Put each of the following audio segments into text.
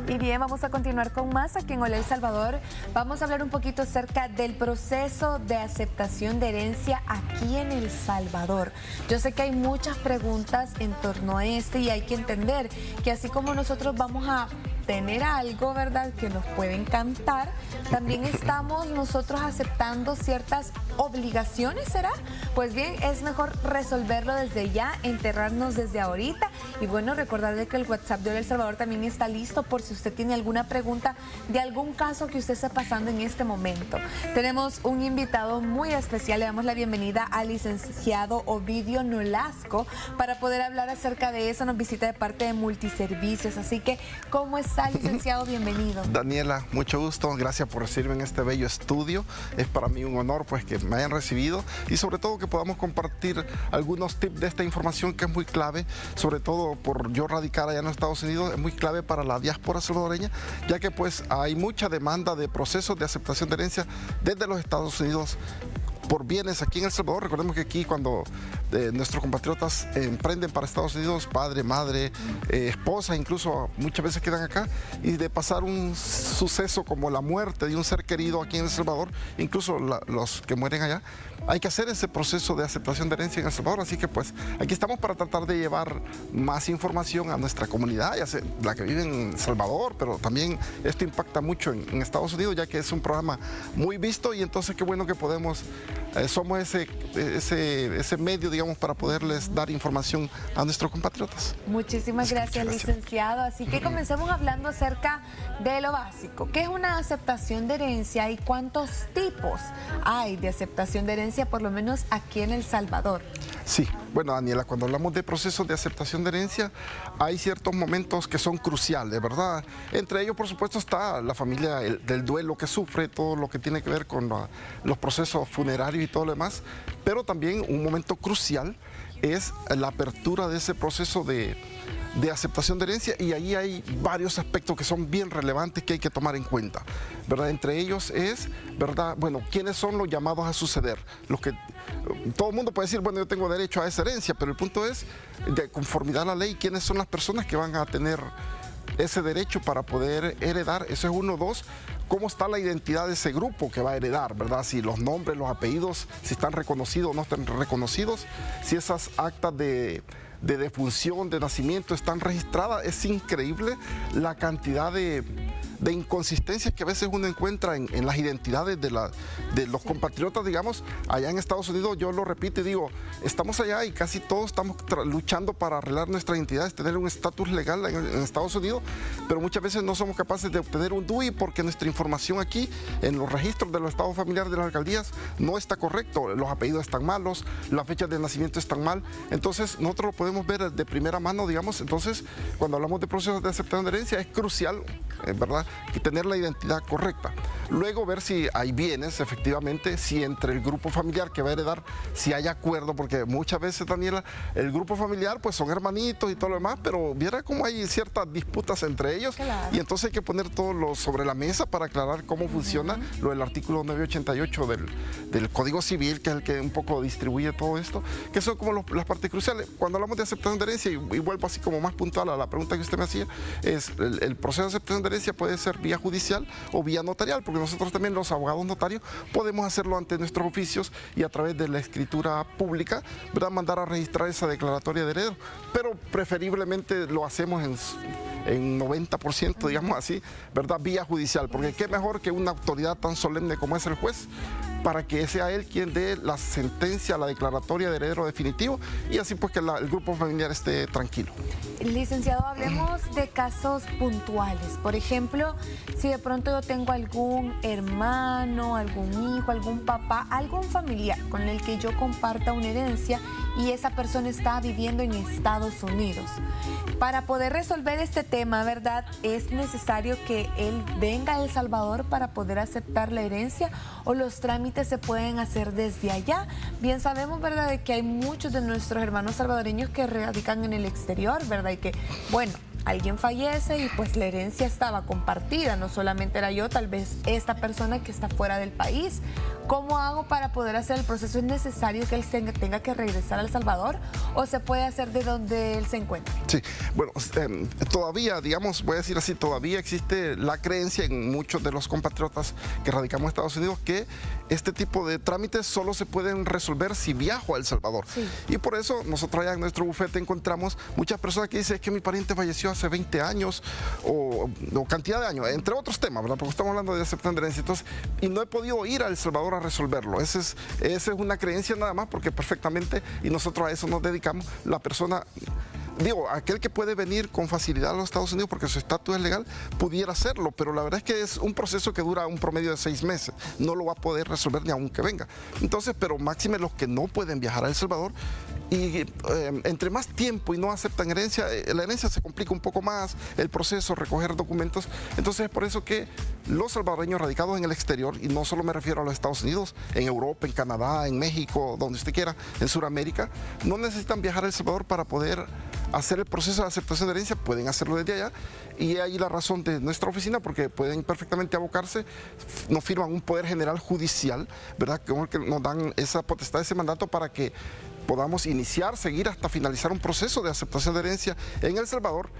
Y bien, vamos a continuar con más aquí en Hola El Salvador. Vamos a hablar un poquito acerca del proceso de aceptación de herencia aquí en El Salvador. Yo sé que hay muchas preguntas en torno a este y hay que entender que así como nosotros vamos a tener algo, ¿verdad?, que nos puede encantar, también estamos nosotros aceptando ciertas obligaciones, ¿será? Pues bien, es mejor resolverlo desde ya, enterrarnos desde ahorita. Y bueno, recordarle que el WhatsApp de Hola El Salvador también está listo por si usted tiene alguna pregunta de algún caso que usted esté pasando en este momento. Tenemos un invitado muy especial, le damos la bienvenida al licenciado Ovidio Nolasco para poder hablar acerca de eso. Nos visita de parte de Multiservicios, así que, ¿cómo está, licenciado? Bienvenido. Daniela, mucho gusto, gracias por recibirme en este bello estudio. Es para mí un honor pues que me hayan recibido y sobre todo que podamos compartir algunos tips de esta información que es muy clave, sobre todo por yo radicar allá en los Estados Unidos, es muy clave para la diáspora salvadoreña, ya que pues hay mucha demanda de procesos de aceptación de herencia desde los Estados Unidos por bienes aquí en El Salvador. Recordemos que aquí cuando nuestros compatriotas emprenden para Estados Unidos, padre, madre, esposa, incluso muchas veces quedan acá, y de pasar un suceso como la muerte de un ser querido aquí en El Salvador, incluso los que mueren allá, hay que hacer ese proceso de aceptación de herencia en El Salvador. Así que pues aquí estamos para tratar de llevar más información a nuestra comunidad, ya sea la que vive en El Salvador, pero también esto impacta mucho en Estados Unidos, ya que es un programa muy visto, y entonces qué bueno que podemos somos ese medio, digamos, para poderles dar información a nuestros compatriotas. Muchísimas gracias, licenciado. Así que comencemos hablando acerca de lo básico. ¿Qué es una aceptación de herencia y cuántos tipos hay de aceptación de herencia, por lo menos aquí en El Salvador? Sí, bueno, Daniela, cuando hablamos de procesos de aceptación de herencia, hay ciertos momentos que son cruciales, ¿verdad? Entre ellos, por supuesto, está la familia del duelo que sufre, todo lo que tiene que ver con los procesos funerarios y todo lo demás, pero también un momento crucial es la apertura de ese proceso de aceptación de herencia, y ahí hay varios aspectos que son bien relevantes que hay que tomar en cuenta, ¿verdad? Entre ellos es, ¿verdad?, bueno, ¿quiénes son los llamados a suceder? Los que todo el mundo puede decir, bueno, yo tengo derecho a esa herencia, pero el punto es, de conformidad a la ley, ¿quiénes son las personas que van a tener ese derecho para poder heredar? Eso es uno. Dos, cómo está la identidad de ese grupo que va a heredar, ¿verdad? Si los nombres, los apellidos, si están reconocidos o no están reconocidos, si esas actas de defunción, de nacimiento están registradas. Es increíble la cantidad de inconsistencias que a veces uno encuentra en las identidades de los compatriotas, digamos, allá en Estados Unidos. Yo lo repito y digo, estamos allá y casi todos estamos luchando para arreglar nuestra identidad, tener un estatus legal en Estados Unidos, pero muchas veces no somos capaces de obtener un DUI porque nuestra información aquí, en los registros de los estados familiares de las alcaldías, no está correcto. Los apellidos están malos, las fechas de nacimiento están mal. Entonces, nosotros lo podemos ver de primera mano, digamos. Entonces, cuando hablamos de procesos de aceptación de herencia, es crucial, ¿verdad?, que tener la identidad correcta. Luego ver si hay bienes, efectivamente, si entre el grupo familiar que va a heredar, si hay acuerdo, porque muchas veces, Daniela, el grupo familiar pues son hermanitos y todo lo demás, pero viera cómo hay ciertas disputas entre ellos. Claro. Y entonces hay que poner todo sobre la mesa para aclarar cómo funciona lo del artículo 988 del Código Civil, que es el que un poco distribuye todo esto, que son como las partes cruciales. Cuando hablamos de aceptación de herencia, y vuelvo así como más puntual a la pregunta que usted me hacía, es el proceso de aceptación de herencia puede ser vía judicial o vía notarial, porque nosotros también, los abogados notarios, podemos hacerlo ante nuestros oficios y a través de la escritura pública, ¿verdad?, mandar a registrar esa declaratoria de heredero, pero preferiblemente lo hacemos en 90%, digamos así, ¿verdad?, vía judicial, porque qué mejor que una autoridad tan solemne como es el juez, para que sea él quien dé la sentencia, la declaratoria de heredero definitivo, y así pues que el grupo familiar esté tranquilo. Licenciado, hablemos de casos puntuales. Por ejemplo, si de pronto yo tengo algún hermano, algún hijo, algún papá, algún familiar con el que yo comparta una herencia y esa persona está viviendo en Estados Unidos. Para poder resolver este tema, ¿verdad?, es necesario que él venga a El Salvador para poder aceptar la herencia, o los trámites se pueden hacer desde allá. Bien sabemos, ¿verdad?, de que hay muchos de nuestros hermanos salvadoreños que radican en el exterior, ¿verdad?, y que, bueno, alguien fallece y pues la herencia estaba compartida, no solamente era yo, tal vez esta persona que está fuera del país. ¿Cómo hago para poder hacer el proceso? ¿Es necesario que él tenga que regresar a El Salvador o se puede hacer de donde él se encuentre? Sí, bueno, todavía, digamos, voy a decir así, todavía existe la creencia en muchos de los compatriotas que radicamos en Estados Unidos que este tipo de trámites solo se pueden resolver si viajo a El Salvador. Sí. Y por eso nosotros allá en nuestro bufete encontramos muchas personas que dicen es que mi pariente falleció hace 20 años o cantidad de años, entre otros temas, ¿verdad? Porque estamos hablando de aceptación de herencia. Entonces, y no he podido ir a El Salvador a resolverlo. Esa es una creencia nada más, porque perfectamente, y nosotros a eso nos dedicamos, la persona, digo, aquel que puede venir con facilidad a los Estados Unidos porque su estatus es legal, pudiera hacerlo, pero la verdad es que es un proceso que dura un promedio de 6 meses. No lo va a poder resolver ni aunque venga. Entonces, pero máxime los que no pueden viajar a El Salvador, y entre más tiempo y no aceptan herencia, la herencia se complica un poco más, el proceso, recoger documentos. Entonces es por eso que los salvadoreños radicados en el exterior, y no solo me refiero a los Estados Unidos, en Europa, en Canadá, en México, donde usted quiera, en Sudamérica, no necesitan viajar a El Salvador para poder hacer el proceso de aceptación de herencia, pueden hacerlo desde allá, y ahí la razón de nuestra oficina, porque pueden perfectamente abocarse, nos firman un poder general judicial, ¿verdad? Que nos dan esa potestad, ese mandato para que podamos iniciar, seguir hasta finalizar un proceso de aceptación de herencia en El Salvador,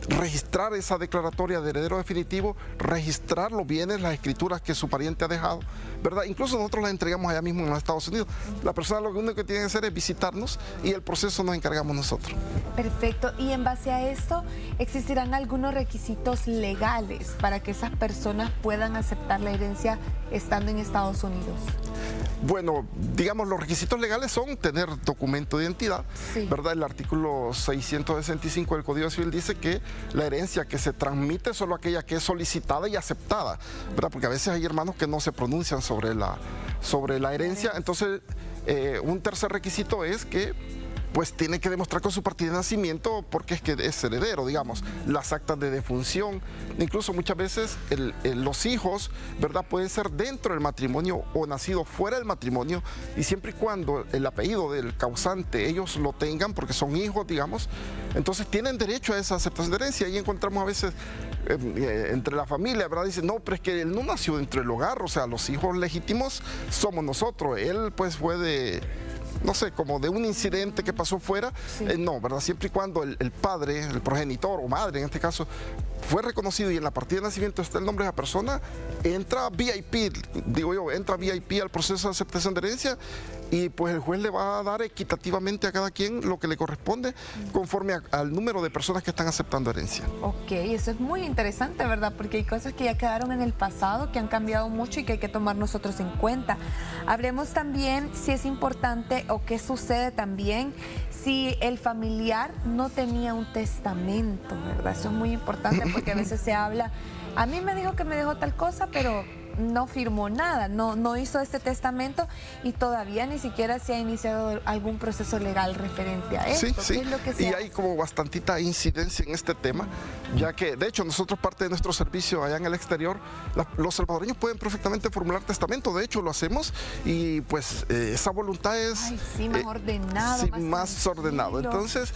registrar esa declaratoria de heredero definitivo, registrar los bienes, las escrituras que su pariente ha dejado, ¿verdad? Incluso nosotros las entregamos allá mismo en los Estados Unidos. La persona lo único que tiene que hacer es visitarnos y el proceso nos encargamos nosotros. Perfecto. Y en base a esto, ¿existirán algunos requisitos legales para que esas personas puedan aceptar la herencia estando en Estados Unidos? Bueno, digamos, los requisitos legales son tener documento de identidad, sí, ¿verdad? El artículo 665 del Código Civil dice que la herencia que se transmite es solo aquella que es solicitada y aceptada, ¿verdad? Porque a veces hay hermanos que no se pronuncian sobre la herencia. Entonces, un tercer requisito es que pues tiene que demostrar con su partida de nacimiento porque es que es heredero, digamos, las actas de defunción, incluso muchas veces los hijos, ¿verdad? Pueden ser dentro del matrimonio o nacidos fuera del matrimonio, y siempre y cuando el apellido del causante ellos lo tengan porque son hijos, digamos, entonces tienen derecho a esa aceptación de herencia. Y encontramos a veces entre la familia, ¿verdad? Dicen, no, pero es que él no nació dentro del hogar, o sea, los hijos legítimos somos nosotros, él pues fue de, no sé, como de un incidente que pasó fuera, sí, no, ¿verdad? Siempre y cuando el padre, el progenitor o madre en este caso, fue reconocido y en la partida de nacimiento está el nombre de la persona, entra VIP, digo yo, entra VIP al proceso de aceptación de herencia, y pues el juez le va a dar equitativamente a cada quien lo que le corresponde conforme al número de personas que están aceptando herencia. Ok, eso es muy interesante, ¿verdad? Porque hay cosas que ya quedaron en el pasado, que han cambiado mucho y que hay que tomar nosotros en cuenta. Hablemos también si es importante o qué sucede también si el familiar no tenía un testamento, ¿verdad? Eso es muy importante porque a veces se habla, a mí me dijo que me dejó tal cosa, pero no firmó nada, no hizo este testamento y todavía ni siquiera se ha iniciado algún proceso legal referente a esto. Sí, ¿Qué es lo que se y hace? hay como bastantita incidencia en este tema, ya que de hecho nosotros, parte de nuestro servicio allá en el exterior, los salvadoreños pueden perfectamente formular testamento, de hecho lo hacemos, y pues esa voluntad es... Ay, sí, más ordenado. Sí, más ordenado. Entonces,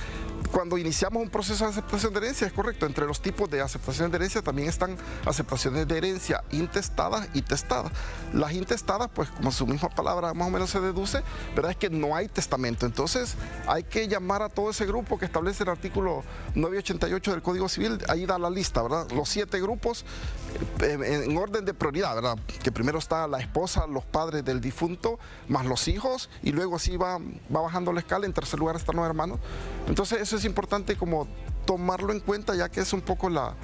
cuando iniciamos un proceso de aceptación de herencia, es correcto, entre los tipos de aceptación de herencia también están aceptaciones de herencia intestadas y testadas. Las intestadas, pues como su misma palabra más o menos se deduce, ¿verdad? Es que no hay testamento. Entonces hay que llamar a todo ese grupo que establece el artículo 988 del Código Civil, ahí da la lista, ¿verdad? Los 7 grupos en orden de prioridad, ¿verdad? Que primero está la esposa, los padres del difunto, más los hijos, y luego así va bajando la escala. En tercer lugar están los hermanos. Entonces eso es importante como tomarlo en cuenta, ya que es un poco la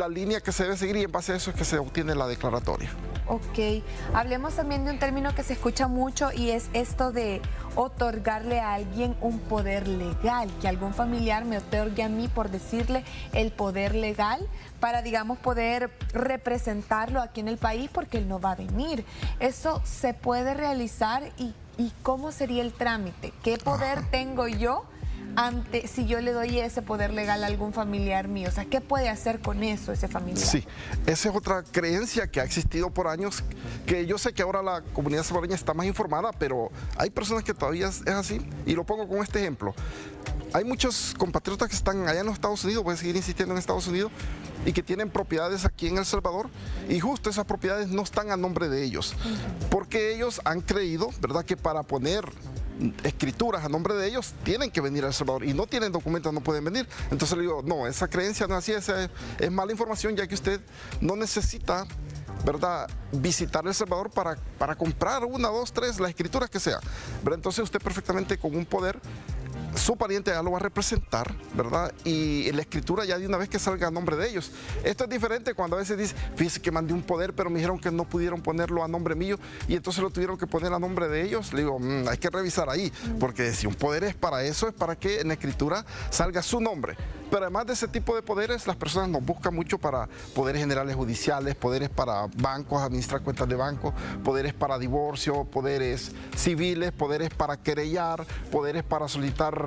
línea que se debe seguir, y en base a eso es que se obtiene la declaratoria. Ok, hablemos también de un término que se escucha mucho y es esto de otorgarle a alguien un poder legal, que algún familiar me otorgue a mí, por decirle, el poder legal para, digamos, poder representarlo aquí en el país porque él no va a venir. ¿Eso se puede realizar y cómo sería el trámite? ¿Qué poder tengo yo si yo le doy ese poder legal a algún familiar mío? O sea, ¿qué puede hacer con eso ese familiar? Sí, esa es otra creencia que ha existido por años, que yo sé que ahora la comunidad salvadoreña está más informada, pero hay personas que todavía es así, y lo pongo con este ejemplo. hay muchos compatriotas que están allá en los Estados Unidos, voy a seguir insistiendo en Estados Unidos, y que tienen propiedades aquí en El Salvador, y justo esas propiedades no están a nombre de ellos, porque ellos han creído, ¿verdad?, que para poner escrituras a nombre de ellos tienen que venir a El Salvador y no tienen documentos, no pueden venir. Entonces le digo, no, esa creencia no es así, esa es mala información, ya que usted no necesita, ¿verdad?, visitar El Salvador para comprar una, dos, tres, las escrituras que sea, ¿verdad? Entonces usted perfectamente con un poder, su pariente ya lo va a representar, ¿verdad? Y la escritura ya de una vez que salga a nombre de ellos. Esto es diferente cuando a veces dice, fíjese que mandé un poder, pero me dijeron que no pudieron ponerlo a nombre mío y entonces lo tuvieron que poner a nombre de ellos. Le digo, hay que revisar ahí, porque si un poder es para eso, es para que en la escritura salga su nombre. Pero además de ese tipo de poderes, las personas nos buscan mucho para poderes generales judiciales, poderes para bancos, administrar cuentas de banco, poderes para divorcio, poderes civiles, poderes para querellar, poderes para solicitar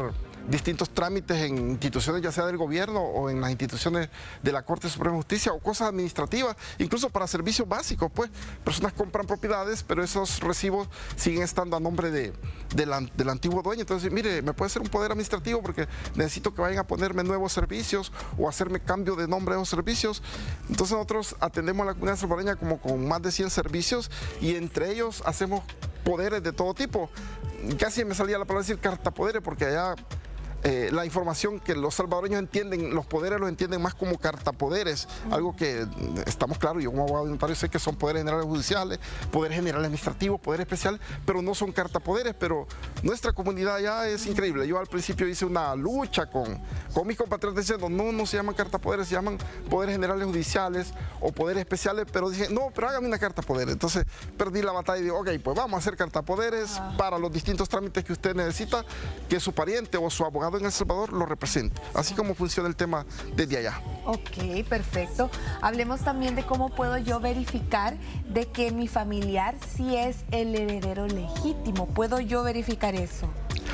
distintos trámites en instituciones ya sea del gobierno o en las instituciones de la Corte Suprema de Justicia o cosas administrativas, incluso para servicios básicos, pues personas compran propiedades, pero esos recibos siguen estando a nombre del antiguo dueño. Entonces, mire, me puede ser un poder administrativo porque necesito que vayan a ponerme nuevos servicios o hacerme cambio de nombre de esos servicios. Entonces nosotros atendemos a la comunidad salvadoreña como con más de 100 servicios y entre ellos hacemos poderes de todo tipo. Casi me salía la palabra decir cartapoderes porque allá la información que los salvadoreños entienden, los poderes los entienden más como cartapoderes, algo que estamos claros, yo como abogado notario sé que son poderes generales judiciales, poderes generales administrativos, poderes especiales, pero no son cartapoderes. Pero nuestra comunidad ya es increíble. Yo al principio hice una lucha con mis compatriotas diciendo, no se llaman cartapoderes, se llaman poderes generales judiciales o poderes especiales, pero dije, no, pero hágame una cartapoder. Entonces perdí la batalla y digo, ok, pues vamos a hacer cartapoderes para los distintos trámites que usted necesita, que su pariente o su abogado en El Salvador lo represente. Así como funciona el tema desde allá. Ok, perfecto. Hablemos también de cómo puedo yo verificar de que mi familiar sí es el heredero legítimo. ¿Puedo yo verificar eso?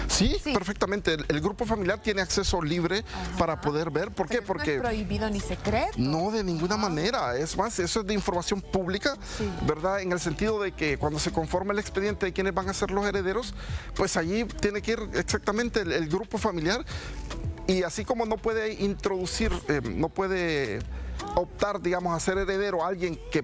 Sí, perfectamente. El grupo familiar tiene acceso libre para poder ver. ¿Por qué? Porque no es prohibido ni secreto. No, de ninguna manera. Es más, eso es de información pública, ¿verdad? En el sentido de que cuando se conforma el expediente de quiénes van a ser los herederos, pues allí tiene que ir exactamente el grupo familiar. Y así como no puede introducir, no puede optar, digamos, a ser heredero a alguien que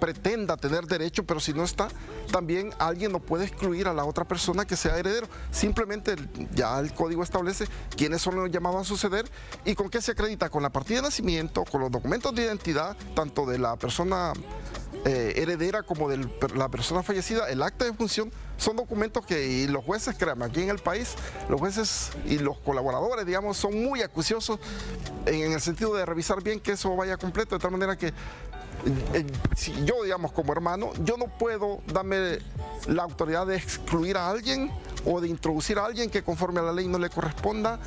pretenda tener derecho, pero si no está, también alguien no puede excluir a la otra persona que sea heredero. Simplemente ya el código establece quiénes son los llamados a suceder y con qué se acredita, con la partida de nacimiento, con los documentos de identidad, tanto de la persona heredera como de la persona fallecida. El acta de función son documentos que y los jueces, créanme, aquí en el país, los jueces y los colaboradores, digamos, son muy acuciosos en el sentido de revisar bien que eso vaya completo, de tal manera que si yo, digamos, como hermano, yo no puedo darme la autoridad de excluir a alguien o de introducir a alguien que conforme a la ley no le corresponda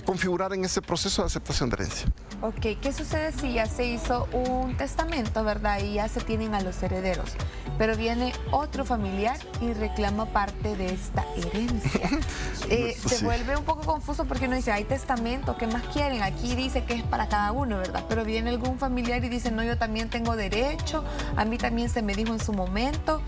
configurar en ese proceso de aceptación de herencia. Ok, ¿qué sucede si ya se hizo un testamento, verdad, y ya se tienen a los herederos, pero viene otro familiar y reclama parte de esta herencia? Se vuelve un poco confuso porque uno dice, hay testamento, ¿qué más quieren? Aquí dice que es para cada uno, ¿verdad? Pero viene algún familiar y dice, no, yo también tengo derecho, a mí también se me dijo en su momento.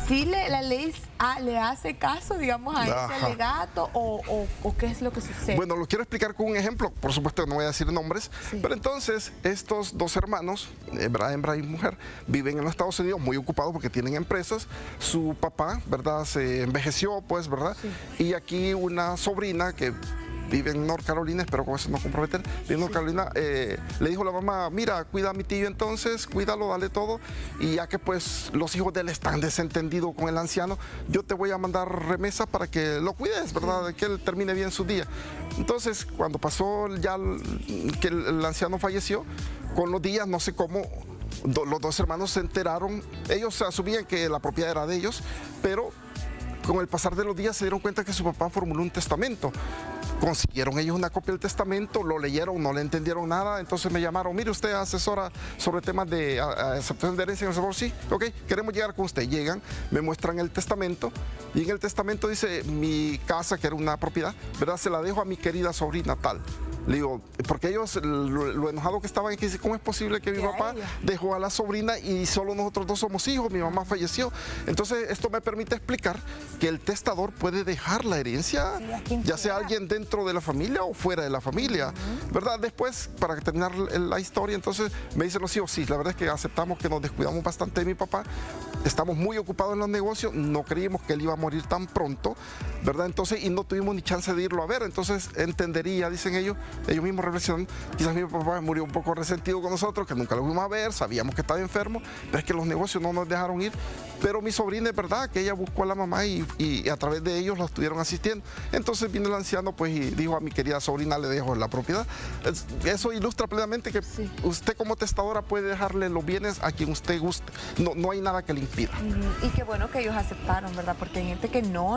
¿Sí la ley le hace caso, digamos, a ese alegato o qué es lo que sucede? Bueno, lo quiero explicar con un ejemplo. Por supuesto, no voy a decir nombres, pero entonces estos dos hermanos, hembra y mujer, viven en los Estados Unidos muy ocupados porque tienen empresas. Su papá, ¿verdad?, se envejeció, pues, ¿verdad? Y aquí una sobrina que vive en North Carolina, espero con eso no comprometer, vive en North Carolina, le dijo a la mamá, mira, cuida a mi tío entonces, cuídalo, dale todo, y ya que pues los hijos de él están desentendidos con el anciano, yo te voy a mandar remesa para que lo cuides, ¿verdad?, que él termine bien su día. Entonces, cuando pasó ya que el anciano falleció, con los días, no sé cómo, los dos hermanos se enteraron, ellos asumían que la propiedad era de ellos, pero con el pasar de los días se dieron cuenta que su papá formuló un testamento. Consiguieron ellos una copia del testamento, lo leyeron, no le entendieron nada, entonces me llamaron, mire, usted asesora sobre temas de aceptación de herencia en El Salvador. Sí, ok, queremos llegar con usted. Llegan, me muestran el testamento y en el testamento dice, mi casa, que era una propiedad, ¿verdad?, se la dejo a mi querida sobrina tal. Le digo, porque ellos, lo enojado que estaban es que dice, ¿cómo es posible que mi papá dejó a la sobrina y solo nosotros dos somos hijos? Mi mamá falleció. Entonces, esto me permite explicar que el testador puede dejar la herencia, ya sea alguien dentro de la familia o fuera de la familia, ¿verdad? Después, para terminar la historia, entonces me dicen los hijos, sí, la verdad es que aceptamos que nos descuidamos bastante de mi papá, estamos muy ocupados en los negocios, no creímos que él iba a morir tan pronto, ¿verdad? Entonces, y no tuvimos ni chance de irlo a ver, entonces entendería, dicen ellos mismos reflexionan, quizás mi papá murió un poco resentido con nosotros, que nunca lo fuimos a ver, sabíamos que estaba enfermo, pero es que los negocios no nos dejaron ir, pero mi sobrina es verdad que ella buscó a la mamá y a través de ellos lo estuvieron asistiendo. Entonces vino el anciano pues y dijo a mi querida sobrina, le dejo la propiedad. Eso ilustra plenamente que usted como testadora puede dejarle los bienes a quien usted guste, no hay nada que le impida. Y qué bueno que ellos aceptaron, ¿verdad? Porque hay gente que no,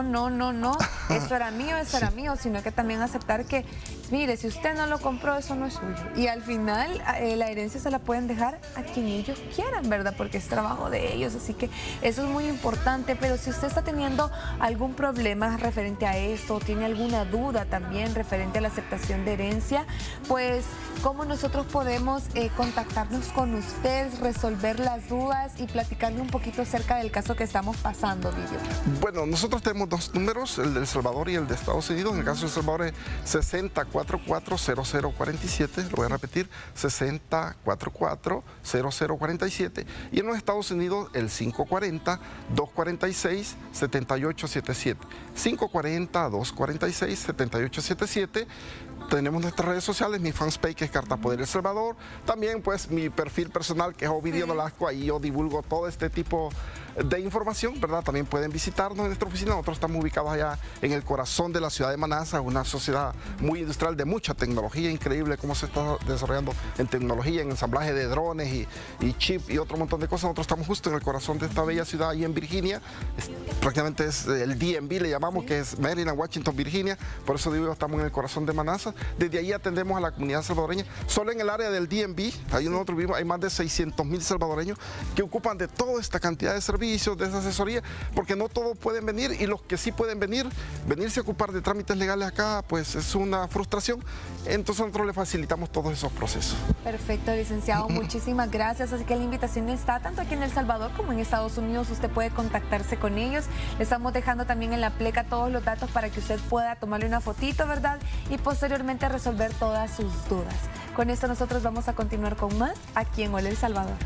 eso era mío, sino que también aceptar que, mire, si usted no lo compró, eso no es suyo. Y al final la herencia se la pueden dejar a quien ellos quieran, ¿verdad? Porque es trabajo de ellos, así que eso es muy importante. Pero si usted está teniendo algún problema referente a esto, tiene alguna duda también referente a la aceptación de herencia, pues cómo nosotros podemos contactarnos con usted, resolver las dudas y platicarle un poquito acerca del caso que estamos pasando, Lidio. Bueno, nosotros tenemos dos números, el de El Salvador y el de Estados Unidos. En el caso de El Salvador es 6044-0047, lo voy a repetir, 6044-0047. Y en los Estados Unidos el 540-246-7877. 540-246-7877. Tenemos nuestras redes sociales, mi fanpage que es Carta Poder El Salvador. También pues mi perfil personal que es Ovidio Nolasco, ahí yo divulgo todo este tipo de información, ¿verdad? También pueden visitarnos en nuestra oficina. Nosotros estamos ubicados allá en el corazón de la ciudad de Manasa, una sociedad muy industrial de mucha tecnología, increíble cómo se está desarrollando en tecnología, en ensamblaje de drones y chip y otro montón de cosas. Nosotros estamos justo en el corazón de esta bella ciudad, ahí en Virginia. Prácticamente es el DMV, le llamamos, que es Maryland, Washington, Virginia. Por eso digo, estamos en el corazón de Manasa. Desde ahí atendemos a la comunidad salvadoreña. Solo en el área del DMV, ahí nosotros vivimos, hay más de 600,000 salvadoreños que ocupan de toda esta cantidad de servicios, de esa asesoría, porque no todos pueden venir, y los que sí pueden venirse a ocupar de trámites legales acá, pues es una frustración. Entonces nosotros le facilitamos todos esos procesos. Perfecto, licenciado, muchísimas gracias. Así que la invitación está tanto aquí en El Salvador como en Estados Unidos. Usted puede contactarse con ellos. Le estamos dejando también en la pleca todos los datos para que usted pueda tomarle una fotito, ¿verdad? Y posteriormente resolver todas sus dudas. Con esto nosotros vamos a continuar con más aquí en Hola El Salvador.